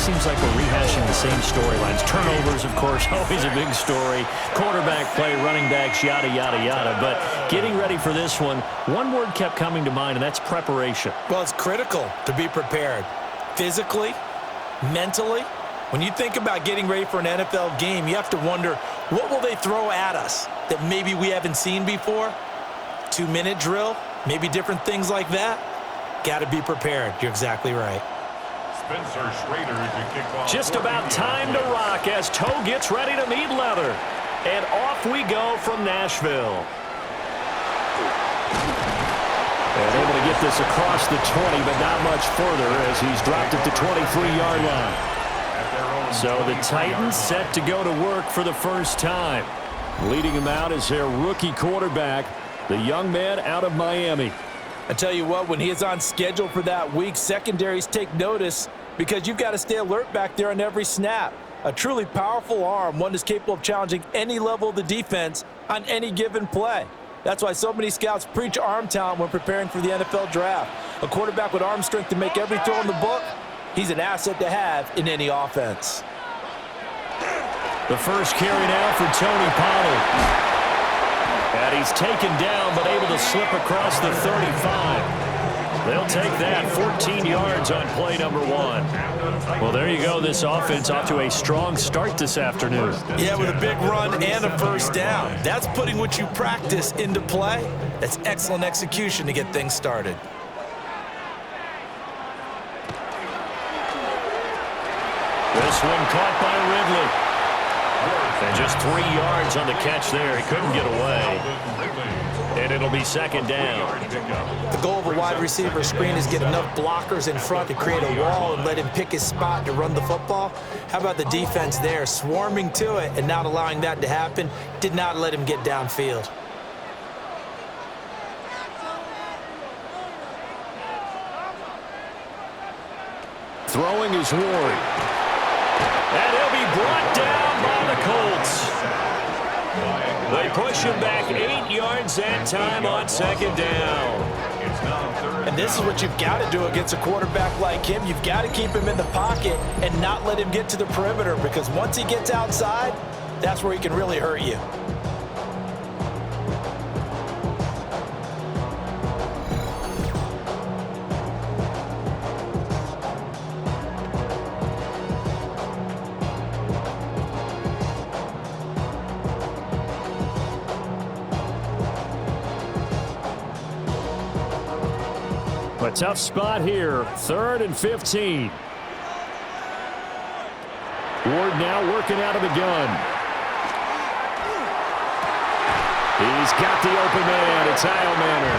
seems like we're rehashing the same storylines. Turnovers, of course, always a big story. Quarterback play, running backs, yada, yada, yada. But getting ready for this one word kept coming to mind, and that's preparation. Well, it's critical to be prepared. Physically, mentally. When you think about getting ready for an NFL game, you have to wonder, what will they throw at us that maybe we haven't seen before? 2-minute drill, maybe different things like that. Got to be prepared. You're exactly right. Just about time to rock as Toe gets ready to meet leather. And off we go from Nashville. And able to get this across the 20, but not much further as he's dropped at the 23-yard line. So the Titans set to go to work for the first time. Leading him out is their rookie quarterback, the young man out of Miami. I tell you what, when he is on schedule for that week, secondaries take notice because you've got to stay alert back there on every snap. A truly powerful arm, one that's capable of challenging any level of the defense on any given play. That's why so many scouts preach arm talent when preparing for the NFL draft. A quarterback with arm strength to make every throw in the book, he's an asset to have in any offense. The first carry now for Tony Pollard. And he's taken down, but able to slip across the 35. They'll take that 14 yards on play number 1. Well, there you go. This offense off to a strong start this afternoon. Yeah, with a big run and a first down. That's putting what you practice into play. That's excellent execution to get things started. This one caught by Ridley. And just 3 yards on the catch there. He couldn't get away. And it'll be second down. The goal of a wide receiver screen is get enough blockers in front to create a wall and let him pick his spot to run the football. How about the defense there, swarming to it and not allowing that to happen? Did not let him get downfield. Throwing is Ward. And he'll be brought down by the Colts. They push him back 8 yards that time on second down. And this is what you've got to do against a quarterback like him. You've got to keep him in the pocket and not let him get to the perimeter, because once he gets outside, that's where he can really hurt you. A tough spot here. 3rd and 15. Ward now working out of the gun. He's got the open man. It's Manor.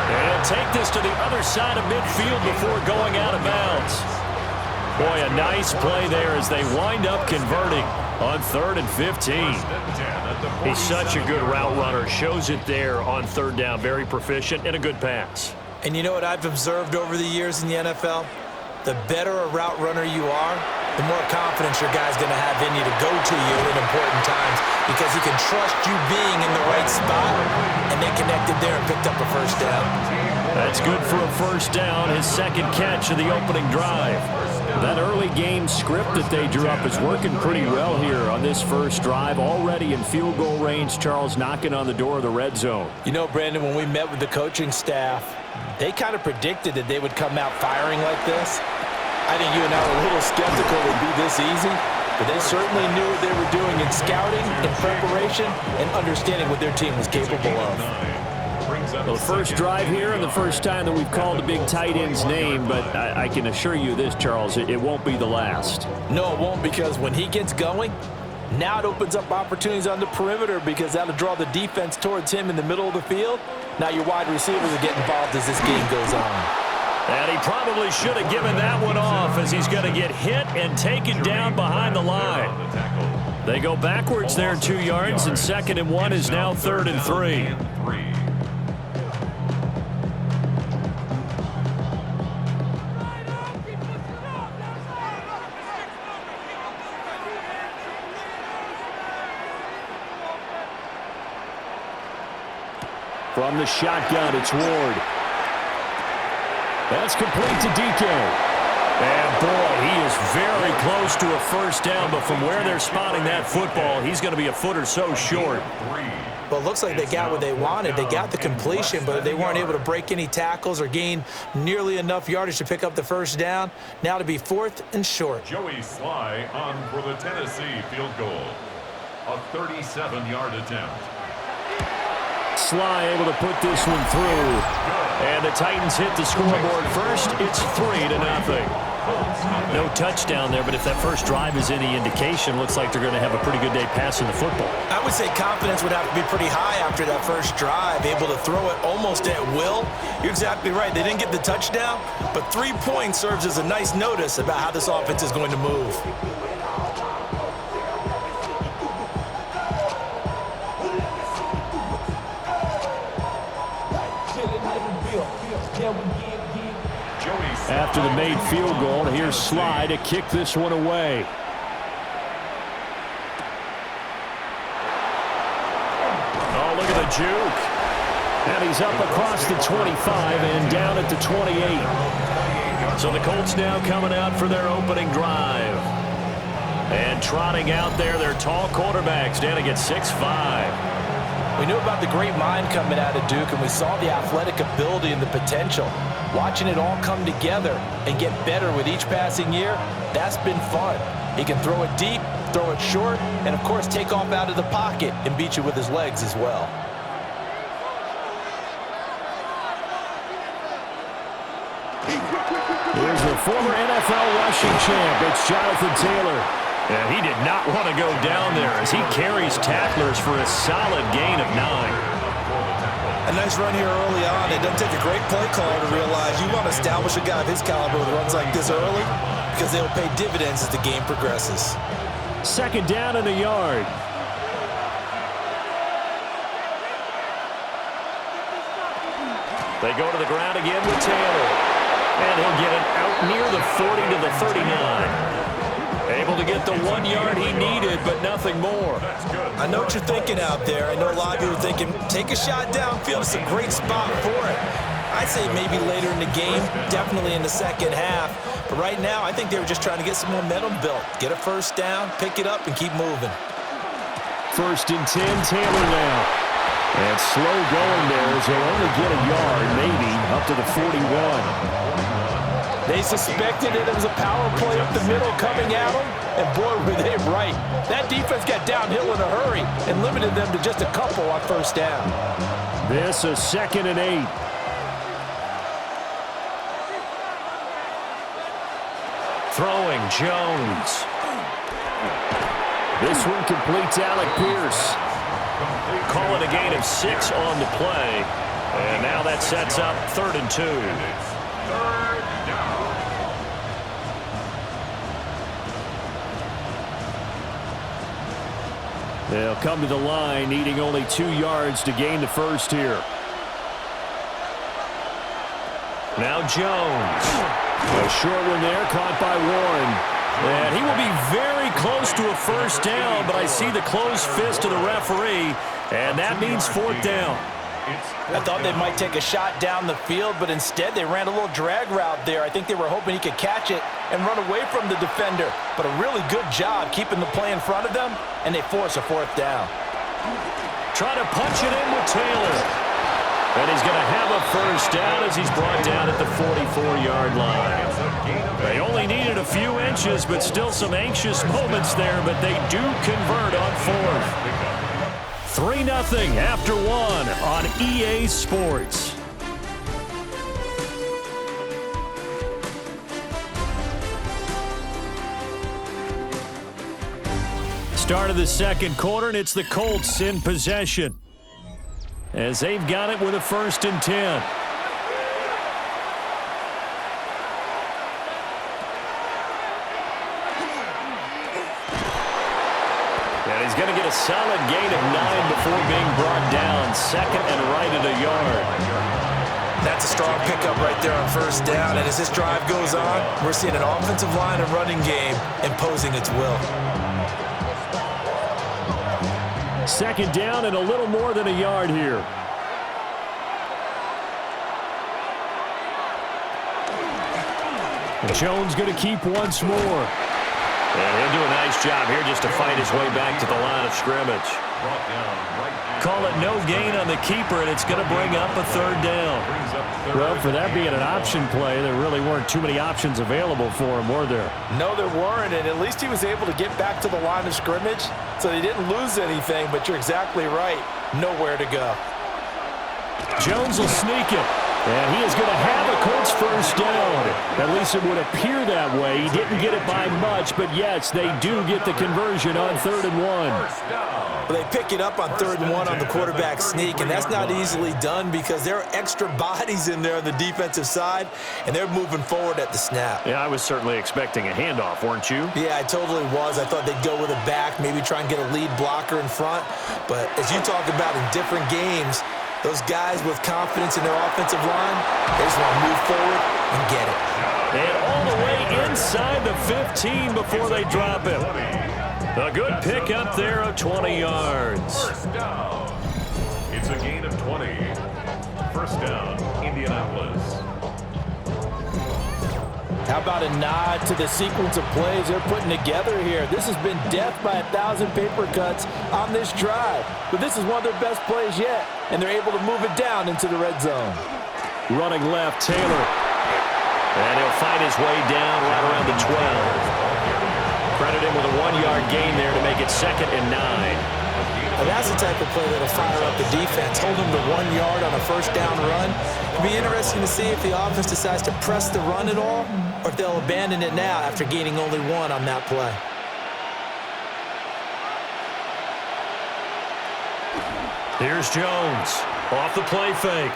And he'll take this to the other side of midfield before going out of bounds. Boy, a nice play there as they wind up converting on 3rd and 15. He's such a good route runner. Shows it there on 3rd down. Very proficient and a good pass. And you know what I've observed over the years in the NFL? The better a route runner you are, the more confidence your guy's going to have in you to go to you in important times, because he can trust you being in the right spot, and they connected there and picked up a first down. That's good for a first down, his second catch of the opening drive. That early game script that they drew up is working pretty well here on this first drive. Already in field goal range, Charles, knocking on the door of the red zone. You know, Brandon, when we met with the coaching staff, they kind of predicted that they would come out firing like this. I think you and I were a little skeptical it would be this easy, but they certainly knew what they were doing in scouting, in preparation, and understanding what their team was capable of. Well, the first drive here and the first time that we've called a big tight end's name, but I can assure you this, Charles, it won't be the last. No, it won't, because when he gets going, now it opens up opportunities on the perimeter, because that'll draw the defense towards him in the middle of the field. Now your wide receivers will get involved as this game goes on. And he probably should have given that one off, as he's going to get hit and taken down behind the line. They go backwards there 2 yards, and 2nd and 1 is now 3rd and 3. From the shotgun, it's Ward. That's complete to DK. And boy, he is very close to a first down, but from where they're spotting that football, he's going to be a foot or so short. Well, it looks like they got what they wanted. They got the completion, but they weren't able to break any tackles or gain nearly enough yardage to pick up the first down. Now to be 4th and short. Joey Sly on for the Tennessee field goal. A 37-yard attempt. Sly able to put this one through. And the Titans hit the scoreboard first. It's 3-0. No touchdown there, but if that first drive is any indication, looks like they're going to have a pretty good day passing the football. I would say confidence would have to be pretty high after that first drive, able to throw it almost at will. You're exactly right. They didn't get the touchdown, but 3 points serves as a nice notice about how this offense is going to move. After the made field goal, here's Sly to kick this one away. Oh, look at the juke. And he's up across the 25 and down at the 28. So the Colts now coming out for their opening drive. And trotting out there, their tall quarterbacks standing at 6'5". We knew about the great mind coming out of Duke, and we saw the athletic ability and the potential. Watching it all come together and get better with each passing year, that's been fun. He can throw it deep, throw it short, and, of course, take off out of the pocket and beat you with his legs as well. Here's the former NFL rushing champ. It's Jonathan Taylor. And he did not want to go down there as he carries tacklers for a solid gain of 9. A nice run here early on. It doesn't take a great play caller to realize you want to establish a guy of his caliber with runs like this early because they'll pay dividends as the game progresses. 2nd down and a yard. They go to the ground again with Taylor. And he'll get it out near the 40 to the 39. Able to get the 1 yard he needed, but nothing more. I know what you're thinking out there. I know a lot of you are thinking, take a shot downfield. It's a great spot for it. I'd say maybe later in the game, definitely in the second half. But right now, I think they were just trying to get some momentum built. Get a first down, pick it up, and keep moving. 1st and 10, Taylor now. And slow going there as he'll only get a yard, maybe, up to the 41. They suspected it was a power play up the middle coming at them, and boy, were they right. That defense got downhill in a hurry and limited them to just a couple on first down. This a 2nd and 8. Throwing Jones. This one completes Alec Pierce. Call it a gain of 6 on the play. And now that sets up 3rd and 2. They'll come to the line, needing only 2 yards to gain the first here. Now Jones. A short one there, caught by Warren. And he will be very close to a first down, but I see the closed fist of the referee, and that means 4th down. I thought they might take a shot down the field, but instead they ran a little drag route there. I think they were hoping he could catch it and run away from the defender. But a really good job keeping the play in front of them, and they force a 4th down. Trying to punch it in with Taylor. And he's going to have a first down as he's brought down at the 44-yard line. They only needed a few inches, but still some anxious moments there, but they do convert on 4th. 3-0 after 1 on EA Sports. Start of the 2nd quarter, and it's the Colts in possession as they've got it with a 1st and 10. He's going to get a solid gain of 9 before being brought down. 2nd and right at a yard. That's a strong pickup right there on first down. And as this drive goes on, we're seeing an offensive line and running game imposing its will. 2nd down and a little more than a yard here. And Jones going to keep once more. And he'll do a nice job here just to fight his way back to the line of scrimmage. Call it no gain on the keeper, and it's going to bring up a third down. Well, for that being an option play, there really weren't too many options available for him, were there? No, there weren't, and at least he was able to get back to the line of scrimmage, so he didn't lose anything, but you're exactly right. Nowhere to go. Jones will sneak it, and he is going to have a Colts first down. At least it would appear that way. He didn't get it by much, but yes, they do get the conversion on 3rd and 1. Well, they pick it up on 3rd and 1 on the quarterback sneak, and that's not easily done because there are extra bodies in there on the defensive side, and they're moving forward at the snap. Yeah, I was certainly expecting a handoff, weren't you? Yeah, I totally was. I thought they'd go with a back, maybe try and get a lead blocker in front. But as you talk about in different games, those guys with confidence in their offensive line, they just want to move forward and get it. And all the way inside the 15 before they drop him. A good pick up there of 20 yards. First down. It's a gain of 20. First down, Indianapolis. How about a nod to the sequence of plays they're putting together here? This has been death by 1,000 paper cuts on this drive. But this is one of their best plays yet, and they're able to move it down into the red zone. Running left, Taylor. And he'll find his way down right around the 12. Credit him with a 1-yard gain there to make it 2nd and 9. And that's the type of play that'll fire up the defense. Hold them to 1 yard on a first down run. It'll be interesting to see if the offense decides to press the run at all, or if they'll abandon it now after gaining only 1 on that play. Here's Jones off the play fake.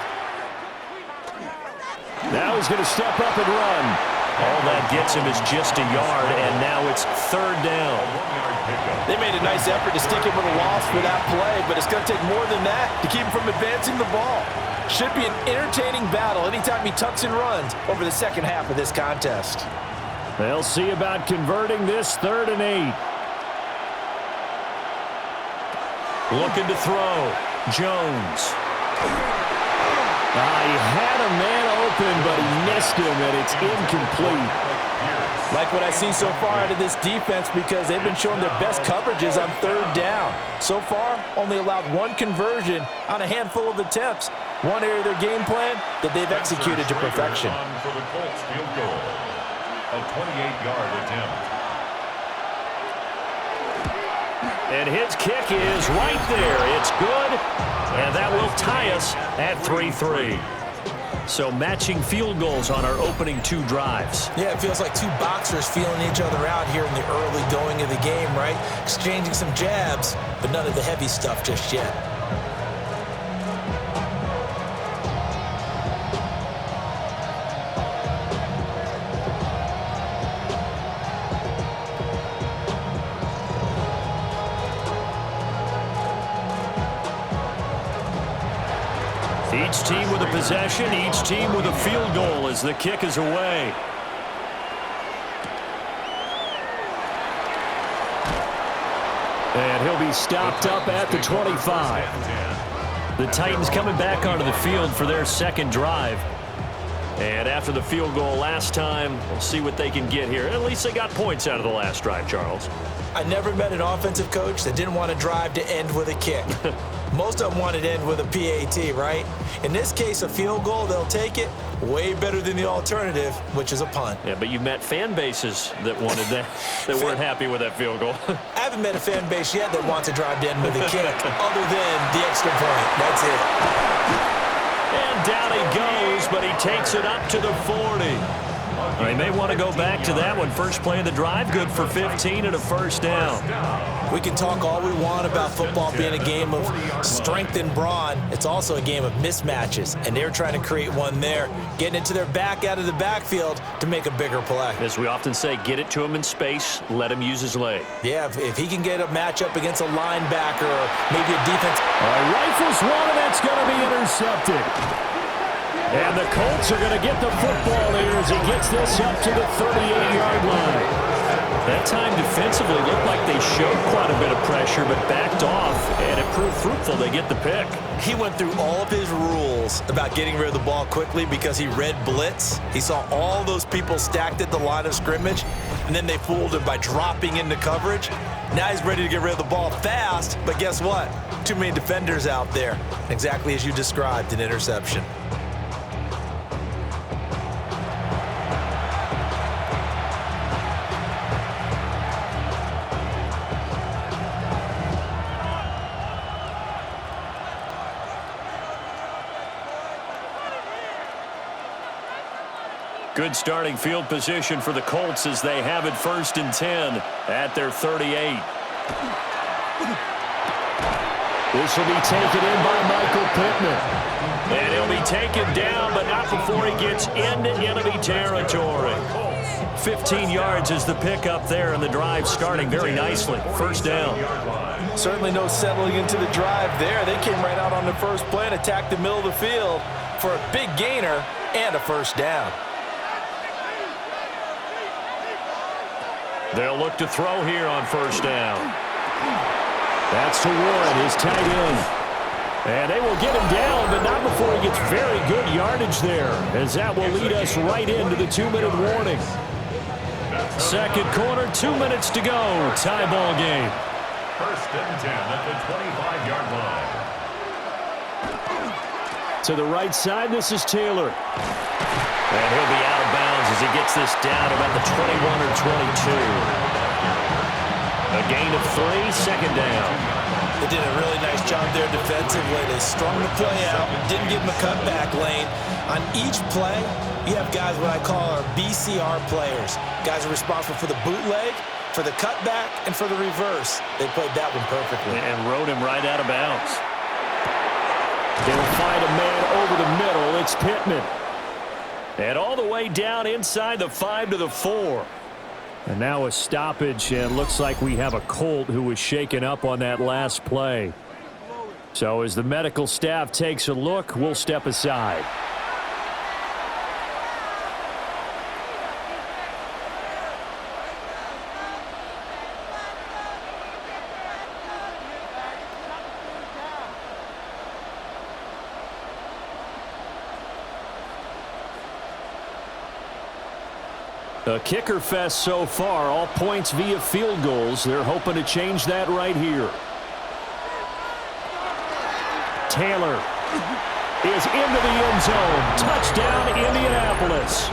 Now he's going to step up and run. All that gets him is just a yard, and now it's 3rd down. They made a nice effort to stick him with a loss for that play, but it's going to take more than that to keep him from advancing the ball. Should be an entertaining battle anytime he tucks and runs over the second half of this contest. They'll see about converting this 3rd and 8. Looking to throw. Jones. He had a man open, but he missed him, and it's incomplete. Like what I see so far out of this defense because they've been showing their best coverages on 3rd down. So far, only allowed 1 conversion on a handful of attempts. One area of their game plan that they've executed to perfection. For the Colts field goal, a 28-yard attempt. And his kick is right there. It's good, and that will tie us at 3-3. So matching field goals on our opening 2 drives. Yeah, it feels like 2 boxers feeling each other out here in the early going of the game, right? Exchanging some jabs, but none of the heavy stuff just yet. Each team with a possession, each team with a field goal as the kick is away. And he'll be stopped up at the 25. The Titans coming back onto the field for their 2nd drive. And after the field goal last time, we'll see what they can get here. At least they got points out of the last drive, Charles. I never met an offensive coach that didn't want to drive to end with a kick. Most of them wanted to end with a PAT, right? In this case, a field goal, they'll take it. Way better than the alternative, which is a punt. Yeah, but you've met fan bases that wanted that, that weren't happy with that field goal. I haven't met a fan base yet that wants to drive to end with a kick, other than the extra point. That's it. And down he goes, but he takes it up to the 40. They may want to go back to that one. First play of the drive, good for 15 and a first down. We can talk all we want about football being a game of strength and brawn. It's also a game of mismatches, and they're trying to create one there, getting it to their back out of the backfield to make a bigger play. As we often say, get it to him in space, let him use his leg. Yeah, if he can get a matchup against a linebacker or maybe a defense. Rifles one, and that's going to be intercepted. And the Colts are going to get the football here as he gets this up to the 38-yard line. That time defensively looked like they showed quite a bit of pressure but backed off, and it proved fruitful. They get the pick. He went through all of his rules about getting rid of the ball quickly because he read blitz. He saw all those people stacked at the line of scrimmage, and then they fooled him by dropping into coverage. Now he's ready to get rid of the ball fast, but guess what? Too many defenders out there. Exactly as you described, an interception. Good starting field position for the Colts as they have it 1st and 10 at their 38. This will be taken in by Michael Pittman. And he'll be taken down, but not before he gets into enemy territory. 15 yards is the pickup there, and the drive starting very nicely. 1st down. Certainly no settling into the drive there. They came right out on the first play and attacked the middle of the field for a big gainer and a 1st down. They'll look to throw here on 1st down. That's to Warren, his tight end. And they will get him down, but not before he gets very good yardage there, as that will lead us right into the 2-minute warning. 2nd quarter, 2 minutes to go. Tie ball game. 1st and 10 at the 25-yard line. To the right side, this is Taylor. And he'll be out of bounds as he gets this down about the 21 or 22. A gain of 3, 2nd down. They did a really nice job there defensively. They strung the play out, didn't give him a cutback lane. On each play, you have guys what I call our BCR players. Guys are responsible for the bootleg, for the cutback, and for the reverse. They played that one perfectly. And rode him right out of bounds. They'll find a man over the middle. It's Pittman. And all the way down inside the 5 to the 4. And now a stoppage, and looks like we have a Colt who was shaken up on that last play. So as the medical staff takes a look, we'll step aside. A kicker fest so far, all points via field goals. They're hoping to change that right here. Taylor is into the end zone. Touchdown, Indianapolis.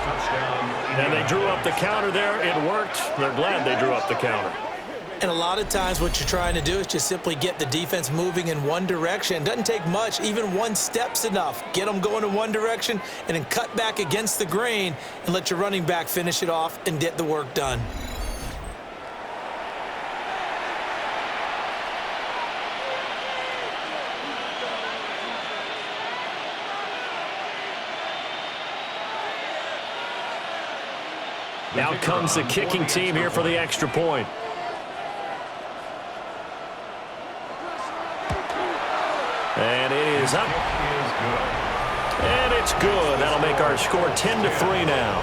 And they drew up the counter there. It worked. They're glad they drew up the counter. And a lot of times what you're trying to do is just simply get the defense moving in one direction. It doesn't take much. Even one step's enough. Get them going in one direction and then cut back against the grain and let your running back finish it off and get the work done. Now comes the kicking team here for the extra point. And it is up. And it's good. That'll make our score 10-3 now.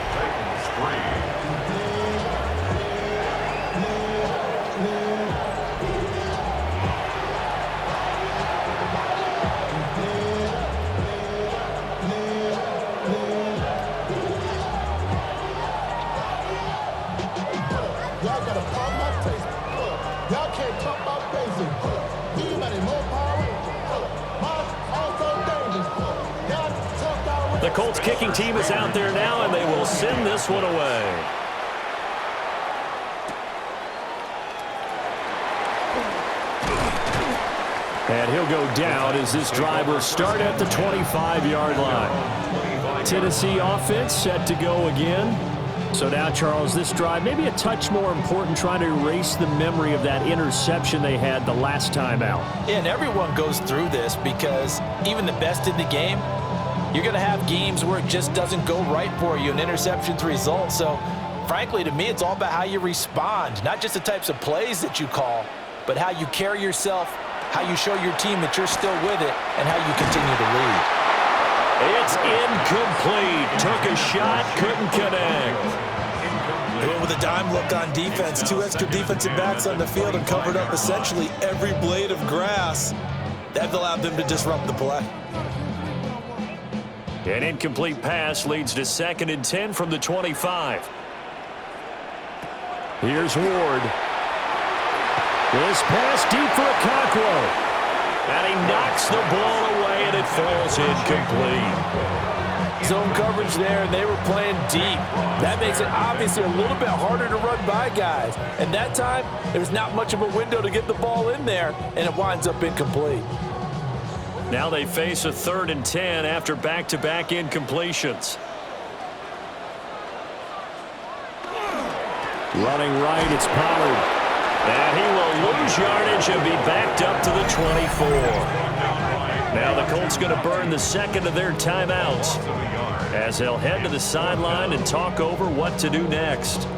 Y'all got a problem my taste. Y'all can't talk about basic. Anybody more power? The Colts kicking team is out there now, and they will send this one away. And he'll go down as this drive will start at the 25-yard line. Tennessee offense set to go again. So now, Charles, this drive maybe a touch more important, trying to erase the memory of that interception they had the last time out. Yeah, and everyone goes through this because even the best in the game, you're going to have games where it just doesn't go right for you, an interception's result. So, frankly, to me, it's all about how you respond, not just the types of plays that you call, but how you carry yourself, how you show your team that you're still with it, and how you continue to lead. It's incomplete. Took a shot, couldn't connect. They went with a dime look on defense. 2 extra defensive backs on the field and covered up essentially every blade of grass. That allowed them to disrupt the play. An incomplete pass leads to 2nd and 10 from the 25. Here's Ward. This pass deep for Okonkwo. And he knocks the ball away, and it falls incomplete. Zone coverage there, and they were playing deep. That makes it obviously a little bit harder to run by guys. And that time, there's not much of a window to get the ball in there, and it winds up incomplete. Now they face a 3rd and 10 after back-to-back incompletions. Running right, it's Pollard. And he will lose yardage and be backed up to the 24. Now the Colts going to burn the second of their timeouts as they'll head to the sideline and talk over what to do next.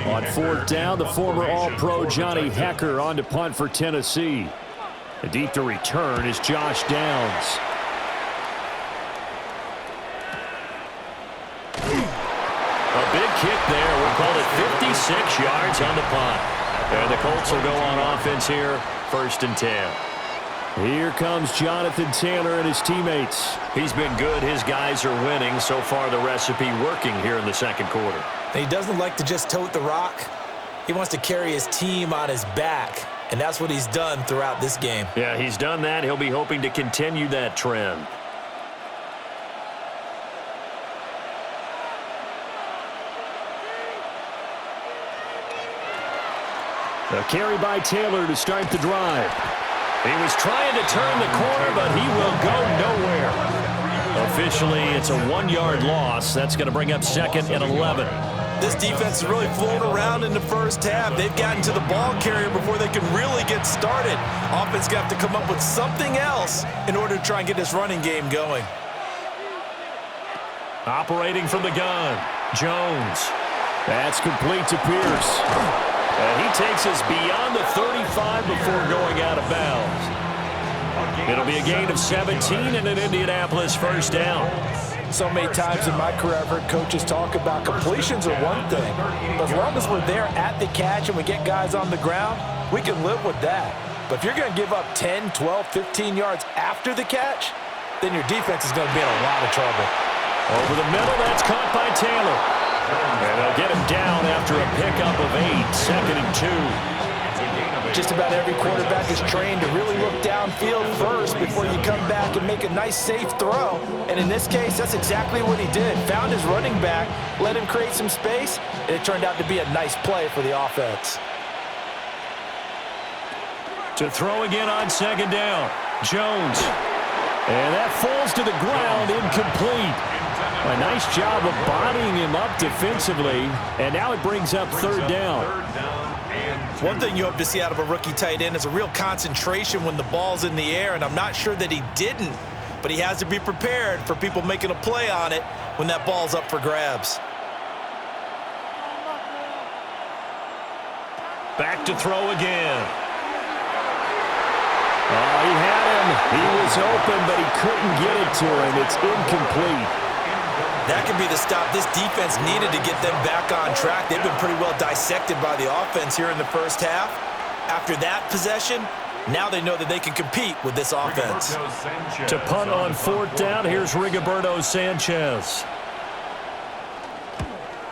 On 4th down, the former All-Pro Johnny Hekker on to punt for Tennessee. Deep to return is Josh Downs. A big kick there. We'll call it 56 yards on the punt. And the Colts will go on offense here, 1st and 10. Here comes Jonathan Taylor and his teammates. He's been good. His guys are winning. So far, the recipe working here in the second quarter. He doesn't like to just tote the rock. He wants to carry his team on his back. And that's what he's done throughout this game. Yeah, he's done that. He'll be hoping to continue that trend. A carry by Taylor to start the drive. He was trying to turn the corner, but he will go nowhere. Officially, it's a 1-yard loss. That's going to bring up 2nd and 11. This defense is really flown around in the first half. They've gotten to the ball carrier before they can really get started. Offense got to come up with something else in order to try and get this running game going. Operating from the gun, Jones. That's complete to Pierce. And he takes us beyond the 35 before going out of bounds. It'll be a gain of 17 and an Indianapolis 1st down. So many times in my career, I've heard coaches talk about completions are one thing. But as long as we're there at the catch and we get guys on the ground, we can live with that. But if you're going to give up 10, 12, 15 yards after the catch, then your defense is going to be in a lot of trouble. Over the middle, that's caught by Taylor. And they'll get him down after a pickup of 8, 2nd and 2. Just about every quarterback is trained to really look downfield first before you come back and make a nice, safe throw. And in this case, that's exactly what he did. Found his running back, let him create some space, and it turned out to be a nice play for the offense. To throw again on 2nd down, Jones. And that falls to the ground, incomplete. A nice job of bodying him up defensively, and now it brings up 3rd down. One thing you hope to see out of a rookie tight end is a real concentration when the ball's in the air, and I'm not sure that he didn't, but he has to be prepared for people making a play on it when that ball's up for grabs. Back to throw again. Oh, he had him. He was open, but he couldn't get it to him. It's incomplete. That could be the stop this defense needed to get them back on track. They've been pretty well dissected by the offense here in the first half. After that possession, now they know that they can compete with this offense. To punt on 4th down, here's Rigoberto Sanchez.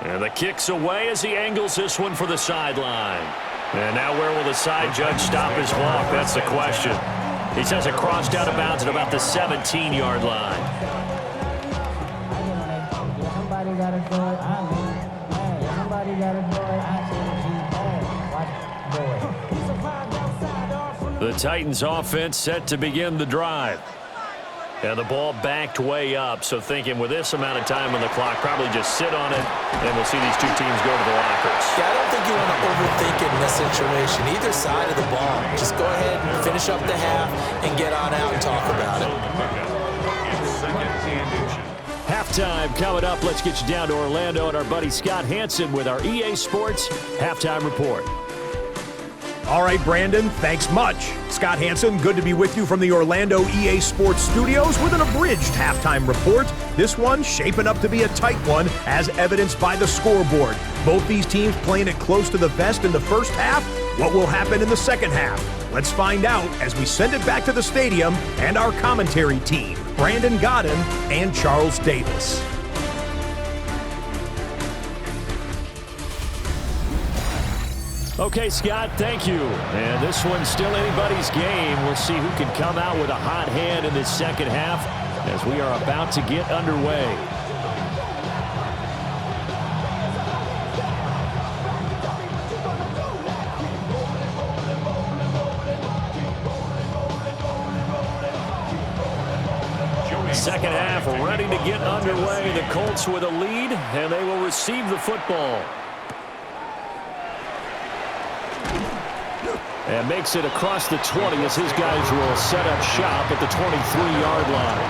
And the kick's away as he angles this one for the sideline. And now where will the side judge stop his clock? That's the question. He says it crossed out of bounds at about the 17-yard line. Somebody got to do it. I mean, hey, somebody got to do it. I see you. Hey, watch, do it. The Titans offense set to begin the drive. And the ball backed way up, so thinking with this amount of time on the clock, probably just sit on it, and we'll see these two teams go to the lockers. Yeah, I don't think you want to overthink it in this situation. Either side of the ball. Just go ahead and finish up the half and get on out and talk about it. Halftime coming up. Let's get you down to Orlando and our buddy Scott Hansen with our EA Sports Halftime Report. All right, Brandon, thanks much. Scott Hansen, good to be with you from the Orlando EA Sports Studios with an abridged halftime report. This one shaping up to be a tight one, as evidenced by the scoreboard. Both these teams playing it close to the vest in the first half. What will happen in the second half? Let's find out as we send it back to the stadium and our commentary team, Brandon Godden and Charles Davis. Okay, Scott, thank you. And this one's still anybody's game. We'll see who can come out with a hot hand in this second half as we are about to get underway. Second half ready to get underway. The Colts with a lead, and they will receive the football. And makes it across the 20 as his guys will set up shop at the 23-yard line.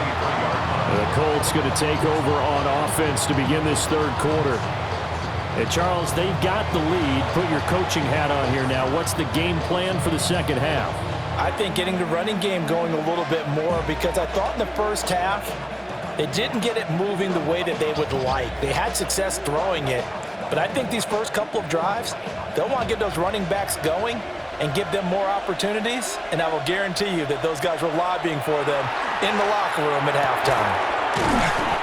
The Colts going to take over on offense to begin this third quarter. And Charles, they've got the lead. Put your coaching hat on here now. What's the game plan for the second half? I think getting the running game going a little bit more, because I thought in the first half they didn't get it moving the way that they would like. They had success throwing it, but I think these first couple of drives, they'll want to get those running backs going and give them more opportunities, and I will guarantee you that those guys were lobbying for them in the locker room at halftime.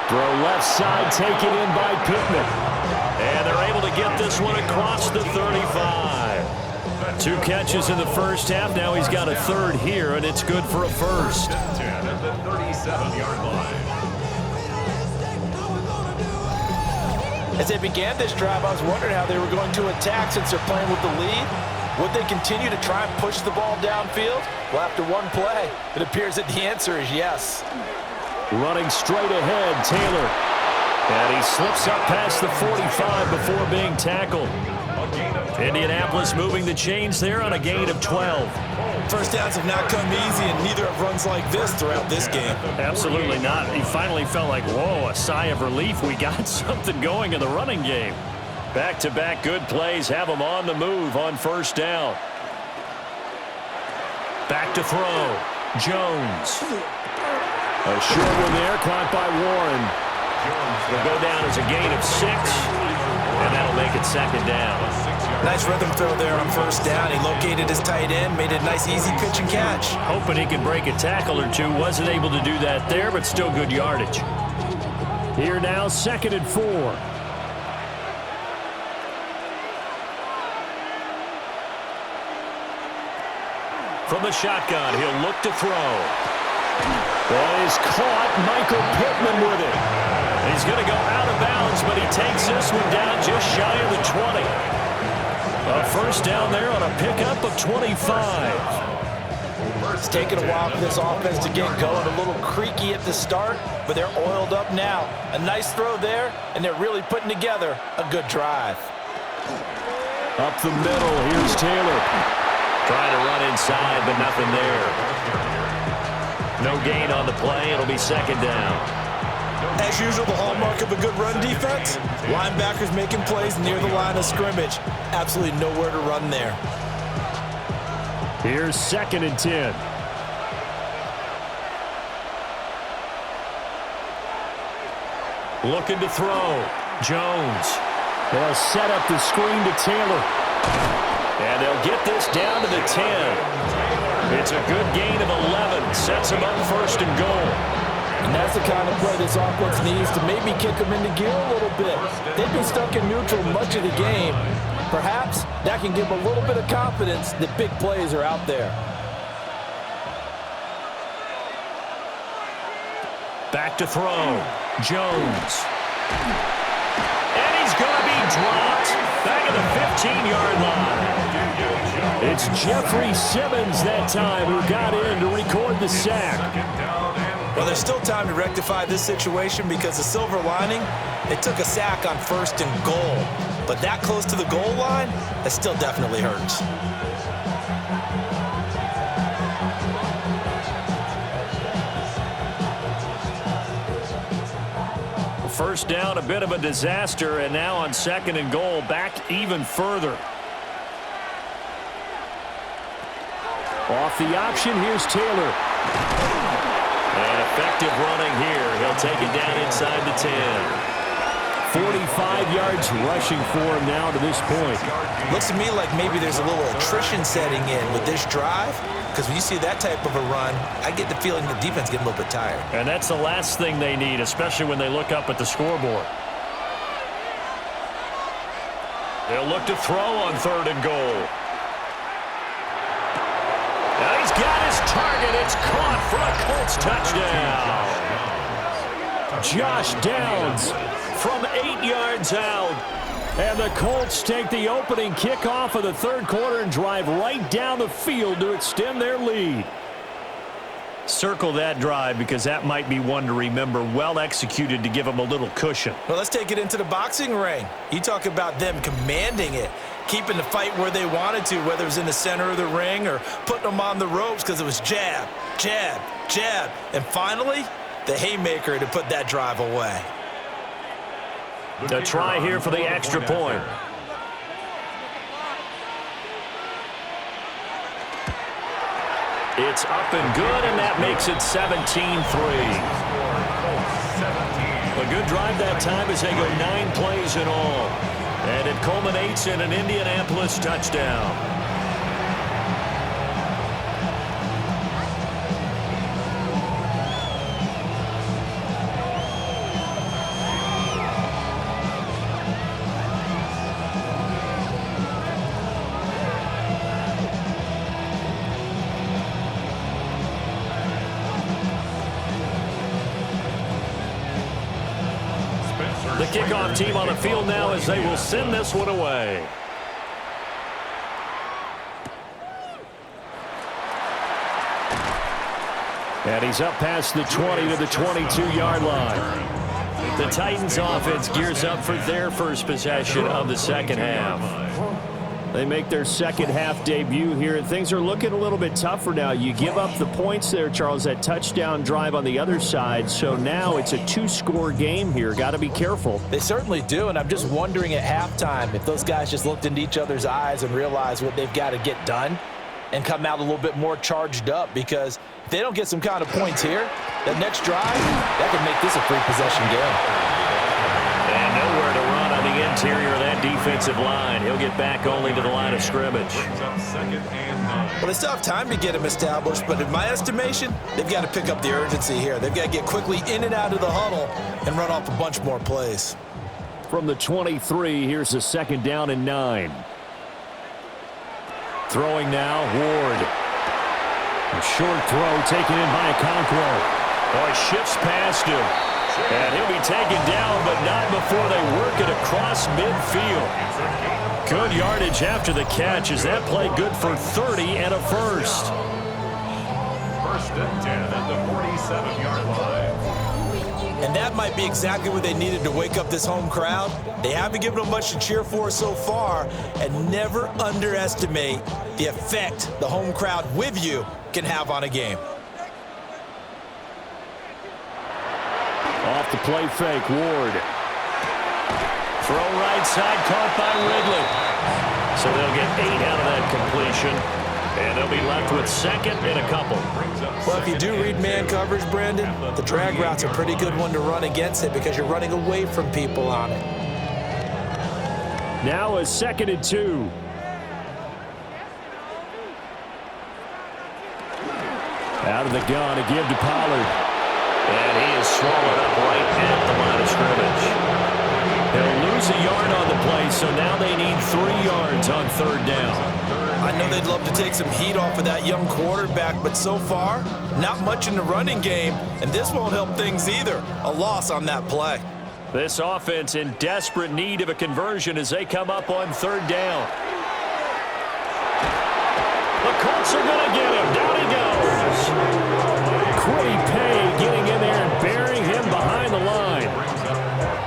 Throw left side taken in by Pittman. And they're able to get this one across the 35. 2 catches in the first half. Now he's got a third here, and it's good for a first. 10 at the 37-yard line. As they began this drive, I was wondering how they were going to attack since they're playing with the lead. Would they continue to try and push the ball downfield? Well, after one play, it appears that the answer is yes. Running straight ahead, Taylor. And he slips up past the 45 before being tackled. Indianapolis moving the chains there on a gain of 12. First downs have not come easy, and neither have runs like this throughout this game. Absolutely not. He finally felt like, whoa, a sigh of relief. We got something going in the running game. Back-to-back good plays have him on the move on first down. Back to throw. Jones. A short one there, caught by Warren. Will go down as a gain of 6, and that'll make it second down. Nice rhythm throw there on first down. He located his tight end, made a nice easy pitch and catch. Hoping he could break a tackle or two. Wasn't able to do that there, but still good yardage. Here now, 2nd and 4. From the shotgun, he'll look to throw. That is caught. Michael Pittman with it. He's going to go out of bounds, but he takes this one down just shy of the 20. A first down there on a pickup of 25. It's taken a while for this offense to get going. A little creaky at the start, but they're oiled up now. A nice throw there, and they're really putting together a good drive. Up the middle, here's Taylor. Trying to run inside, but nothing there. No gain on the play. It'll be second down. As usual, the hallmark of a good run defense, linebackers making plays near the line of scrimmage. Absolutely nowhere to run there. Here's 2nd and 10. Looking to throw. Jones. They'll set up the screen to Taylor. And they'll get this down to the 10. It's a good gain of 11. Sets them up 1st and goal. And that's the kind of play this offense needs to maybe kick them into gear a little bit. They've been stuck in neutral much of the game. Perhaps that can give them a little bit of confidence that big plays are out there. Back to throw. Jones. And he's going to be dropped back at the 15-yard line. It's Jeffrey Simmons that time who got in to record the sack. Well, there's still time to rectify this situation because the silver lining, they took a sack on 1st and goal. But that close to the goal line, that still definitely hurts. First down, a bit of a disaster, and now on 2nd and goal, back even further. Off the option, here's Taylor. And effective running here. He'll take it down inside the 10. 45 yards rushing for him now to this point. Looks to me like maybe there's a little attrition setting in with this drive, because when you see that type of a run, I get the feeling the defense getting a little bit tired. And that's the last thing they need, especially when they look up at the scoreboard. They'll look to throw on 3rd and goal. Now he's got his target. It's caught for a Colts touchdown. Josh Downs from 8 yards out. And the Colts take the opening kickoff of the 3rd quarter and drive right down the field to extend their lead. Circle that drive because that might be one to remember. Well executed to give them a little cushion. Well, let's take it into the boxing ring. You talk about them commanding it, keeping the fight where they wanted to, whether it was in the center of the ring or putting them on the ropes because it was jab, jab, jab. And finally, the haymaker to put that drive away. A try here for the extra point. It's up and good, and that makes it 17-3. A good drive that time as they go 9 plays in all. And it culminates in an Indianapolis touchdown. The kickoff team on the field now as they will send this one away. And he's up past the 20 to the 22-yard line. The Titans offense gears up for their first possession of the second half. They make their second half debut here, and things are looking a little bit tougher now. You give up the points there, Charles, that touchdown drive on the other side. So now it's a 2-score game here. Got to be careful. They certainly do, and I'm just wondering at halftime if those guys just looked into each other's eyes and realized what they've got to get done and come out a little bit more charged up, because if they don't get some kind of points here, that next drive, that could make this a free possession game. And nowhere to run on the interior of that defensive line. He'll get back only to the line of scrimmage. Well, they still have time to get him established, but in my estimation, they've got to pick up the urgency here. They've got to get quickly in and out of the huddle and run off a bunch more plays. From the 23, here's a 2nd down and 9. Throwing now, Ward. A short throw taken in by Okonkwo. Boy, shifts past him. And he'll be taken down, but not before they work it across midfield. Good yardage after the catch. Is that play good for 30 and a first? 1st and 10 at the 47-yard line. And that might be exactly what they needed to wake up this home crowd. They haven't given them much to cheer for so far, and never underestimate the effect the home crowd with you can have on a game. Off the play fake, Ward. Throw right side, caught by Ridley. So they'll get 8 out of that completion. And they'll be left with 2nd and a couple. Well, if you do read man coverage, Brandon, the drag route's a pretty good one to run against it because you're running away from people on it. Now a 2nd and 2. Out of the gun to give to Pollard. And he is swallowed up right at the line of scrimmage. They'll lose a yard on the play, so now they need 3 yards on 3rd down. I know they'd love to take some heat off of that young quarterback, but so far, not much in the running game, and this won't help things either. A loss on that play. This offense in desperate need of a conversion as they come up on 3rd down. The Colts are going to get him. Down he goes. Quiddy Pay getting in there and burying him behind the line.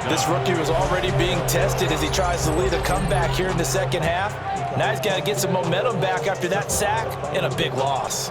This rookie was already being tested as he tries to lead a comeback here in the second half. Now he's got to get some momentum back after that sack and a big loss.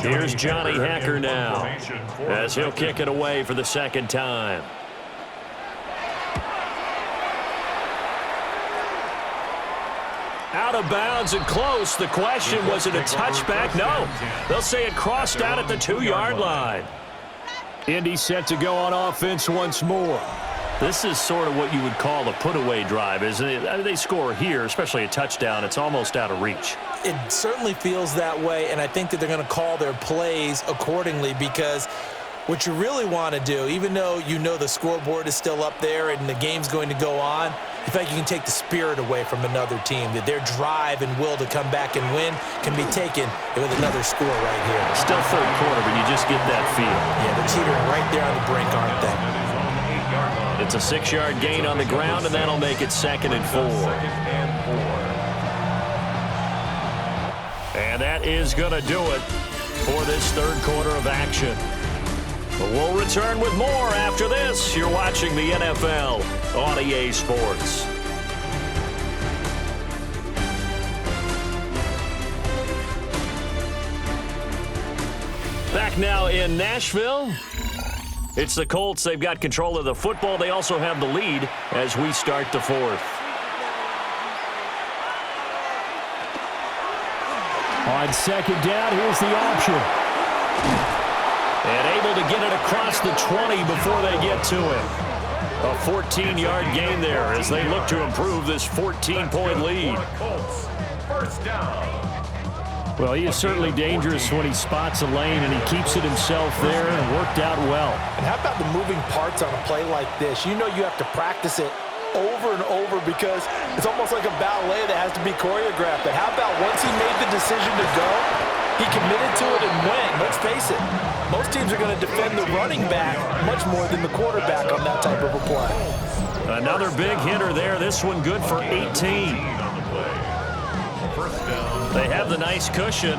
Here's Johnny Hacker now as he'll kick it away for the second time. Out of bounds and close. The question, was it a touchback? No. They'll say it crossed out at the 2-yard line. Indy set to go on offense once more. This is sort of what you would call a put-away drive, isn't it? I mean, they score here, especially a touchdown. It's almost out of reach. It certainly feels that way, and I think that they're going to call their plays accordingly, because what you really want to do, even though you know the scoreboard is still up there and the game's going to go on, in fact, you can take the spirit away from another team, that their drive and will to come back and win can be taken with another score right here. Still third quarter, but you just get that feel. Yeah, they're teetering right there on the brink, aren't they? It's a 6-yard gain on the ground, and that'll make it 2nd and 4. And that is going to do it for this third quarter of action. But we'll return with more after this. You're watching the NFL on EA Sports. Back now in Nashville. It's the Colts. They've got control of the football. They also have the lead as we start the fourth. On second down, here's the option. And able to get it across the 20 before they get to him. A 14-yard gain there as they look to improve this 14-point lead. First down. Well, he is certainly dangerous when he spots a lane, and he keeps it himself there, and worked out well. And how about the moving parts on a play like this? You know you have to practice it over and over, because it's almost like a ballet that has to be choreographed. But how about once he made the decision to go, he committed to it and went. Let's face it, most teams are going to defend the running back much more than the quarterback on that type of a play. Another big hitter there. This one good for 18. They have the nice cushion.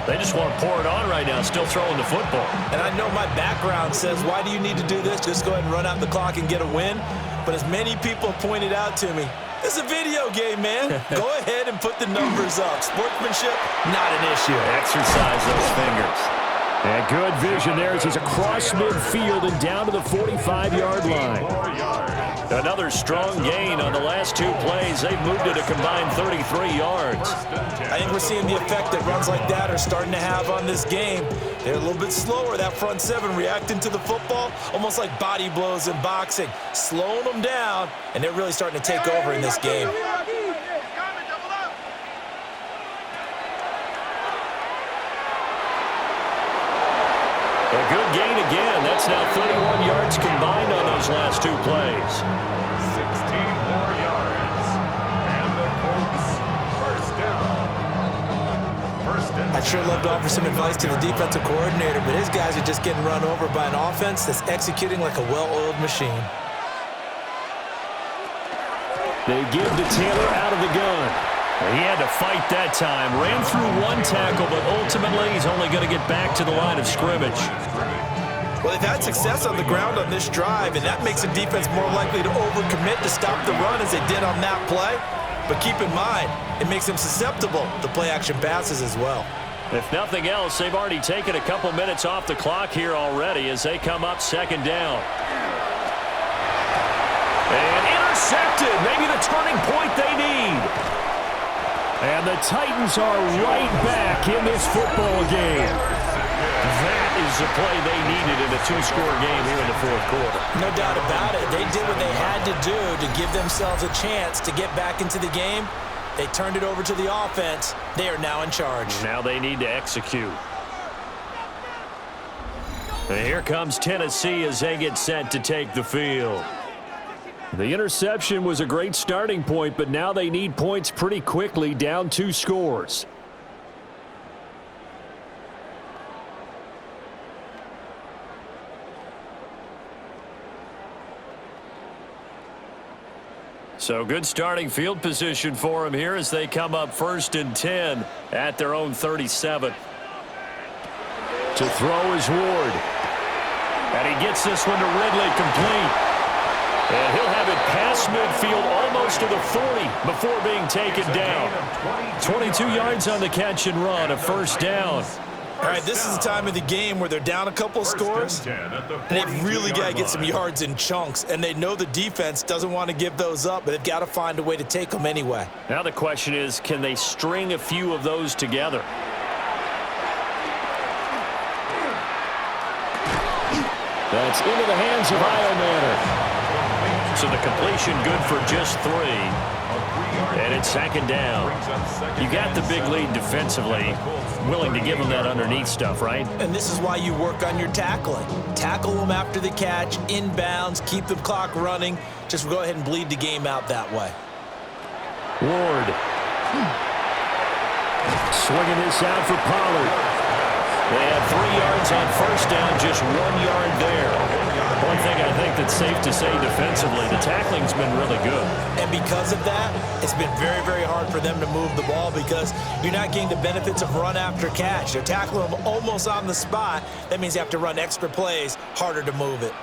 They just want to pour it on right now, still throwing the football. And I know my background says, why do you need to do this? Just go ahead and run out the clock and get a win. But as many people have pointed out to me, it's a video game, man. Go ahead and put the numbers up. Sportsmanship, not an issue. Exercise those fingers. And good vision there as he's across midfield and down to the 45-yard line. Another strong gain on the last 2 plays. They've moved it a combined 33 yards. I think we're seeing the effect that runs like that are starting to have on this game. They're a little bit slower, that front 7, reacting to the football, almost like body blows in boxing, slowing them down, and they're really starting to take over in this game. A good gain again. That's now 31 yards combined on those last 2 plays. 16 more yards. And the Colts first down. First down. I'd sure love to offer some advice to the defensive coordinator, but his guys are just getting run over by an offense that's executing like a well-oiled machine. They give to Taylor out of the gun. He had to fight that time. Ran through 1 tackle, but ultimately he's only going to get back to the line of scrimmage. Well, they've had success on the ground on this drive, and that makes the defense more likely to overcommit to stop the run as they did on that play. But keep in mind, it makes them susceptible to play-action passes as well. If nothing else, they've already taken a couple minutes off the clock here already as they come up second down. And intercepted. Maybe the turning point they need. And the Titans are right back in this football game. That is the play they needed in a 2-score game here in the fourth quarter. No doubt about it. They did what they had to do to give themselves a chance to get back into the game. They turned it over to the offense. They are now in charge. Now they need to execute. And here comes Tennessee as they get set to take the field. The interception was a great starting point, but now they need points pretty quickly, down 2 scores. So good starting field position for them here as they come up 1st and 10 at their own 37. To throw is Ward. And he gets this one to Ridley complete. And he'll have it past midfield almost to the 40 before being taken down. 22 yards on the catch and run, a first down. All right, this is the time of the game where they're down a couple of scores, and they've really got to get some yards in chunks, and they know the defense doesn't want to give those up, but they've got to find a way to take them anyway. Now the question is, can they string a few of those together? That's into the hands of Iomanner. So the completion good for just 3. And it's 2nd down. You got the big lead defensively, willing to give them that underneath stuff, right? And this is why you work on your tackling. Tackle them after the catch, inbounds, keep the clock running. Just go ahead and bleed the game out that way. Ward. Swinging this out for Pollard. They had 3 yards on 1st down, just 1 yard there. One thing I think that's safe to say defensively, the tackling's been really good. And because of that, it's been very, very hard for them to move the ball because you're not getting the benefits of run after catch. They're tackling them almost on the spot. That means you have to run extra plays, harder to move it.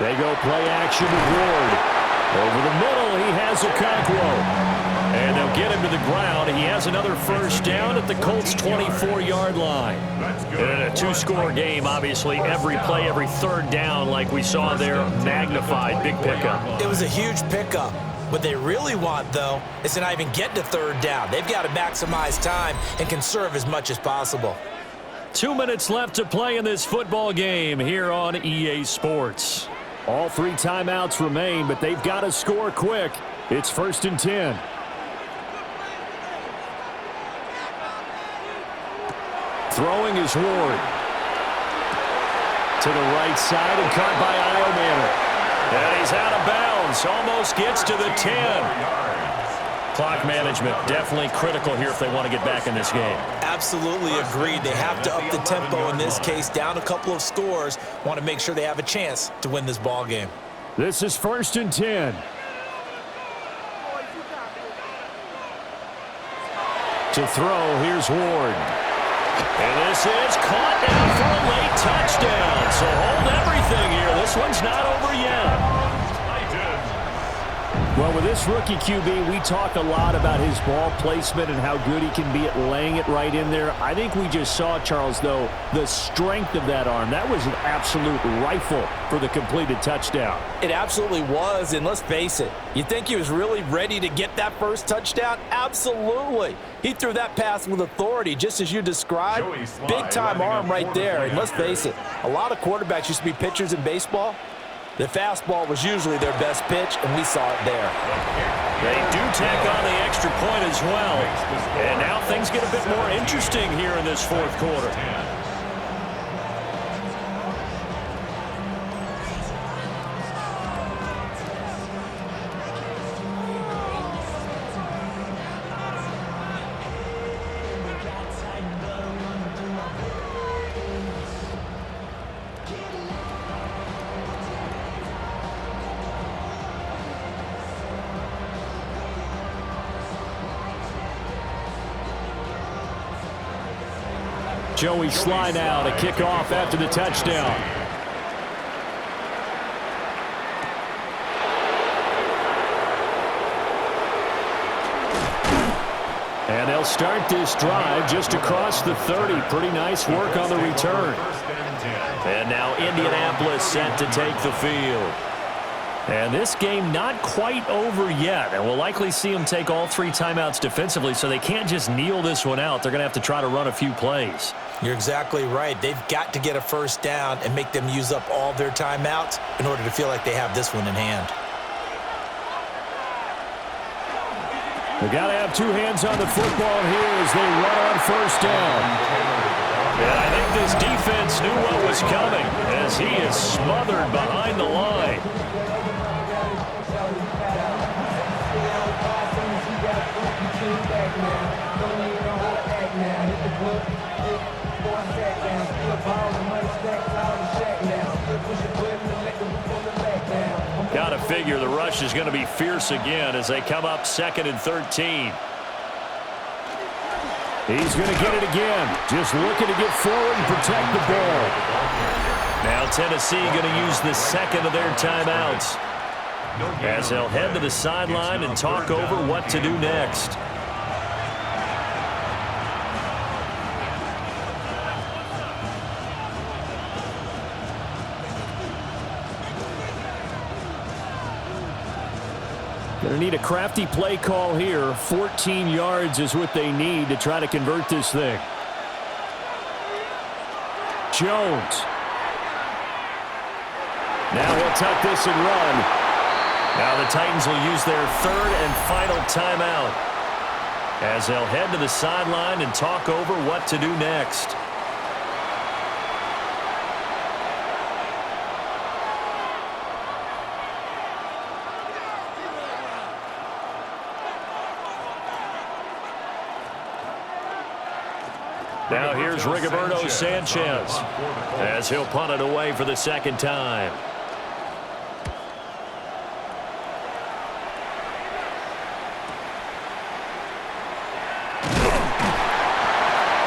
They go play action with Ward. Over the middle, he has Okonkwo. And they'll get him to the ground. He has another 1st down at the Colts' 24-yard line. And in a 2-score game, obviously, every play, every 3rd down, like we saw there, magnified, big pickup. It was a huge pickup. What they really want, though, is to not even get to 3rd down. They've got to maximize time and conserve as much as possible. 2 minutes left to play in this football game here on EA Sports. All 3 timeouts remain, but they've got to score quick. It's 1st and 10. Throwing is Ward. To the right side and caught by Iomanner. And he's out of bounds. Almost gets to the 10. Clock management definitely critical here if they want to get back in this game. Absolutely agreed. They have to up the tempo in this case. Down a couple of scores. Want to make sure they have a chance to win this ball game. This is 1st and 10. To throw, here's Ward. And this is caught down for a late touchdown. So hold everything here. This one's not over yet. Well, with this rookie QB, we talk a lot about his ball placement and how good he can be at laying it right in there. I think we just saw, Charles, though, the strength of that arm. That was an absolute rifle for the completed touchdown. It absolutely was, and let's face it, you think he was really ready to get that first touchdown? Absolutely. He threw that pass with authority, just as you described. Big-time arm right there, and let's face it, a lot of quarterbacks used to be pitchers in baseball. The fastball was usually their best pitch, and we saw it there. They do tack on the extra point as well. And now things get a bit more interesting here in this 4th quarter. Joey Sly now to kick off after the touchdown. And they'll start this drive just across the 30. Pretty nice work on the return. And now Indianapolis set to take the field. And this game not quite over yet. And we'll likely see them take all 3 timeouts defensively, so they can't just kneel this one out. They're going to have to try to run a few plays. You're exactly right. They've got to get a 1st down and make them use up all their timeouts in order to feel like they have this one in hand. They got to have 2 hands on the football here as they run on 1st down. And I think this defense knew what was coming as he is smothered behind the line. Got to figure the rush is going to be fierce again as they come up 2nd and 13. He's going to get it again. Just looking to get forward and protect the ball. Now Tennessee going to use the 2nd of their timeouts as they'll head to the sideline and talk over what to do next. Gonna need a crafty play call here. 14 yards is what they need to try to convert this thing. Jones. Now he'll tuck this and run. Now the Titans will use their third and final timeout as they'll head to the sideline and talk over what to do next. Now here's Rigoberto Sanchez as he'll punt it away for the second time.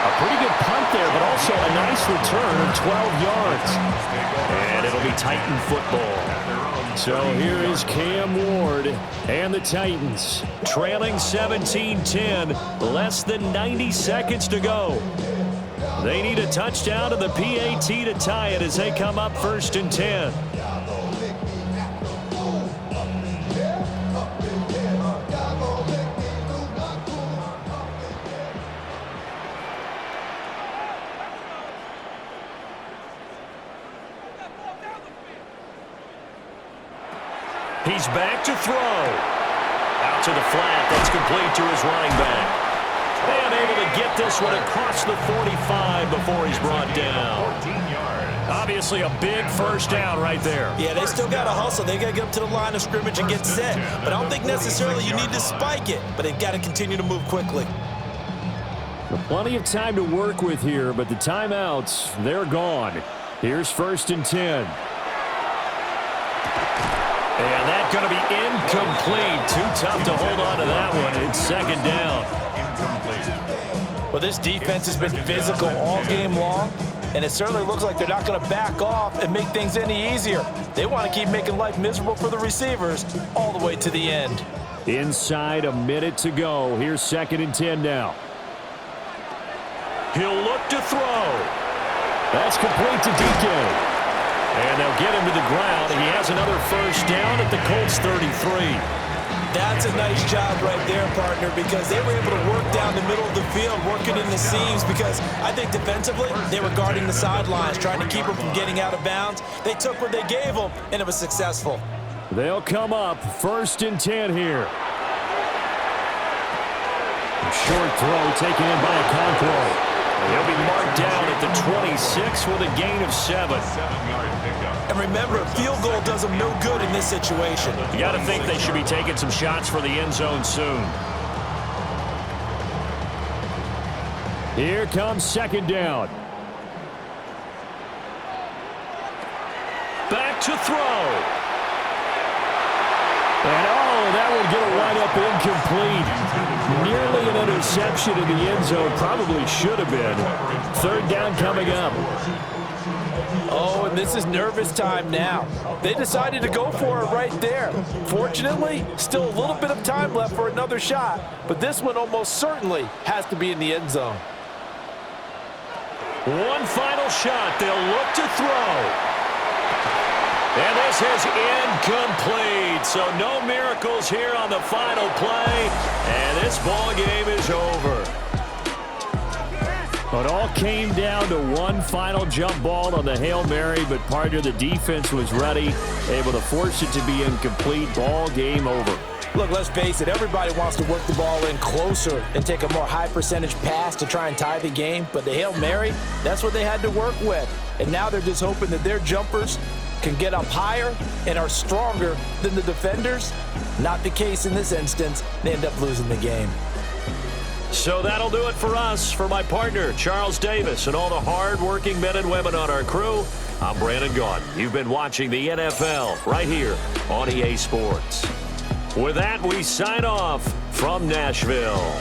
A pretty good punt there, but also a nice return of 12 yards. And it'll be Titan football. So here is Cam Ward and the Titans trailing 17-10, less than 90 seconds to go. They need a touchdown to the PAT to tie it as they come up 1st and 10. He's back to throw. Out to the flat. That's complete to his running back. And able to get this one across the 45 before he's brought down. 14 yards. Obviously a big first down right there. Yeah, they still got to hustle. They got to get up to the line of scrimmage and get set. But I don't think necessarily you need to spike it. But they've got to continue to move quickly. Plenty of time to work with here, but the timeouts, they're gone. Here's 1st and 10. And that's going to be incomplete. Too tough to hold on to that one. It's 2nd down. Well, this defense has been physical all game long, and it certainly looks like they're not going to back off and make things any easier. They want to keep making life miserable for the receivers all the way to the end. Inside a minute to go. Here's 2nd and 10 now. He'll look to throw. That's complete to DK. And they'll get him to the ground, and he has another first down at the Colts 33. That's a nice job right there, partner, because they were able to work down the middle of the field, working in the seams, because I think defensively they were guarding the sidelines, trying to keep them from getting out of bounds. They took what they gave them, and it was successful. They'll come up 1st and 10 here. A short throw taken in by Okonkwo. He'll be marked down at the 26 with a gain of 7. 7-yard pickup. And remember, a field goal does them no good in this situation. You got to think they should be taking some shots for the end zone soon. Here comes 2nd down. Back to throw. And that will get a wide-up incomplete. Nearly an interception in the end zone. Probably should have been. 3rd down coming up. Oh, and this is nervous time now. They decided to go for it right there. Fortunately, still a little bit of time left for another shot, but this one almost certainly has to be in the end zone. One final shot. They'll look to throw. And this is incomplete. So no miracles here on the final play. And this ball game is over. It all came down to one final jump ball on the Hail Mary, but partner, the defense was ready, able to force it to be incomplete. Ball game over. Look, let's face it, everybody wants to work the ball in closer and take a more high percentage pass to try and tie the game, but the Hail Mary, that's what they had to work with. And now they're just hoping that their jumpers can get up higher and are stronger than the defenders. Not the case in this instance. They end up losing the game. So that'll do it for us. For my partner, Charles Davis, and all the hard-working men and women on our crew, I'm Brandon Gaudin. You've been watching the NFL right here on EA Sports. With that, we sign off from Nashville.